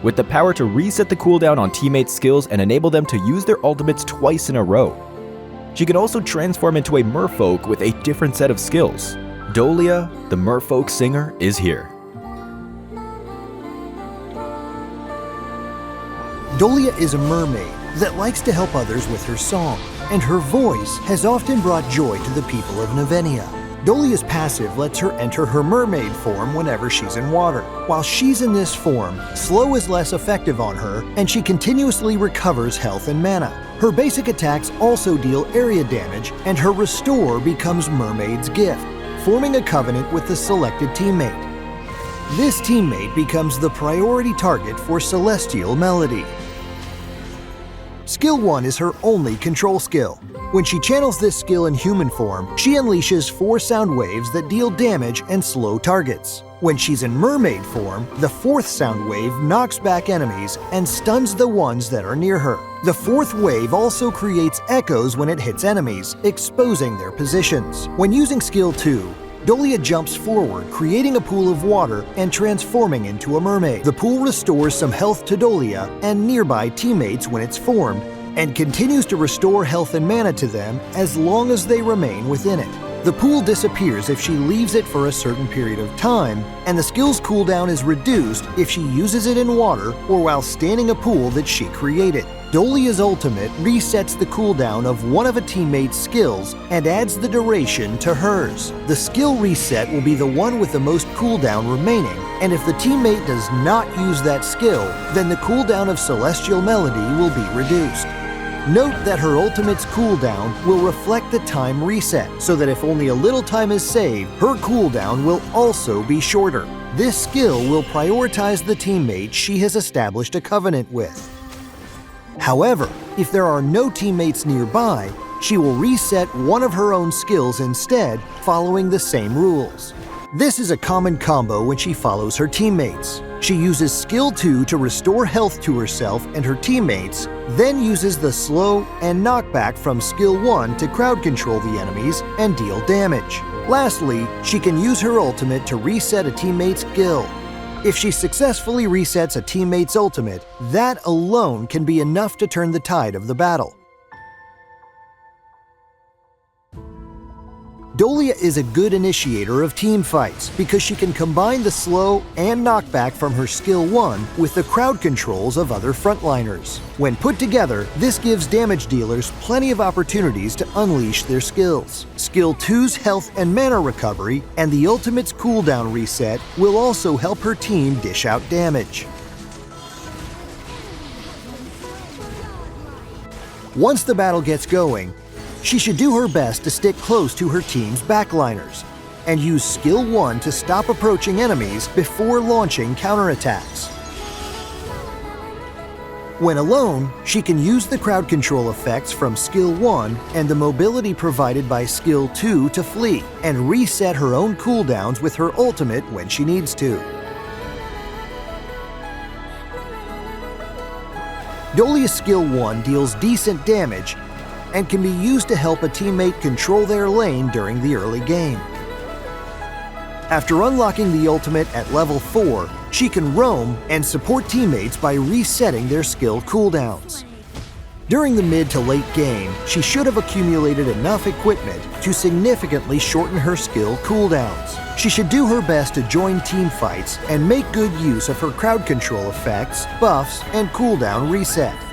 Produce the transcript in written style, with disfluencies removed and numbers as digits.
with the power to reset the cooldown on teammates' skills and enable them to use their ultimates twice in a row. She can also transform into a merfolk with a different set of skills. Dolia, the merfolk singer, is here. Dolia is a mermaid that likes to help others with her song, and her voice has often brought joy to the people of Nevenia. Dolia's passive lets her enter her mermaid form whenever she's in water. While she's in this form, slow is less effective on her, and she continuously recovers health and mana. Her basic attacks also deal area damage, and her restore becomes Mermaid's gift, forming a covenant with the selected teammate. This teammate becomes the priority target for Celestial Melody. Skill 1 is her only control skill. When she channels this skill in human form, she unleashes 4 sound waves that deal damage and slow targets. When she's in mermaid form, the 4th sound wave knocks back enemies and stuns the ones that are near her. The 4th wave also creates echoes when it hits enemies, exposing their positions. When using skill 2, Dolia jumps forward, creating a pool of water and transforming into a mermaid. The pool restores some health to Dolia and nearby teammates when it's formed, and continues to restore health and mana to them as long as they remain within it. The pool disappears if she leaves it for a certain period of time, and the skill's cooldown is reduced if she uses it in water or while standing a pool that she created. Dolia's ultimate resets the cooldown of one of a teammate's skills and adds the duration to hers. The skill reset will be the one with the most cooldown remaining, and if the teammate does not use that skill, then the cooldown of Celestial Melody will be reduced. Note that her ultimate's cooldown will reflect the time reset, so that if only a little time is saved, her cooldown will also be shorter. This skill will prioritize the teammate she has established a covenant with. However, if there are no teammates nearby, she will reset one of her own skills instead, following the same rules. This is a common combo when she follows her teammates. She uses skill 2 to restore health to herself and her teammates, then uses the slow and knockback from skill 1 to crowd control the enemies and deal damage. Lastly, she can use her ultimate to reset a teammate's skill. If she successfully resets a teammate's ultimate, that alone can be enough to turn the tide of the battle. Dolia is a good initiator of team fights because she can combine the slow and knockback from her skill 1 with the crowd controls of other frontliners. When put together, this gives damage dealers plenty of opportunities to unleash their skills. Skill 2's health and mana recovery and the ultimate's cooldown reset will also help her team dish out damage. Once the battle gets going, she should do her best to stick close to her team's backliners and use skill 1 to stop approaching enemies before launching counterattacks. When alone, she can use the crowd control effects from skill 1 and the mobility provided by skill 2 to flee and reset her own cooldowns with her ultimate when she needs to. Dolia's skill 1 deals decent damage and can be used to help a teammate control their lane during the early game. After unlocking the ultimate at level 4, she can roam and support teammates by resetting their skill cooldowns. During the mid to late game, she should have accumulated enough equipment to significantly shorten her skill cooldowns. She should do her best to join team fights and make good use of her crowd control effects, buffs, and cooldown reset.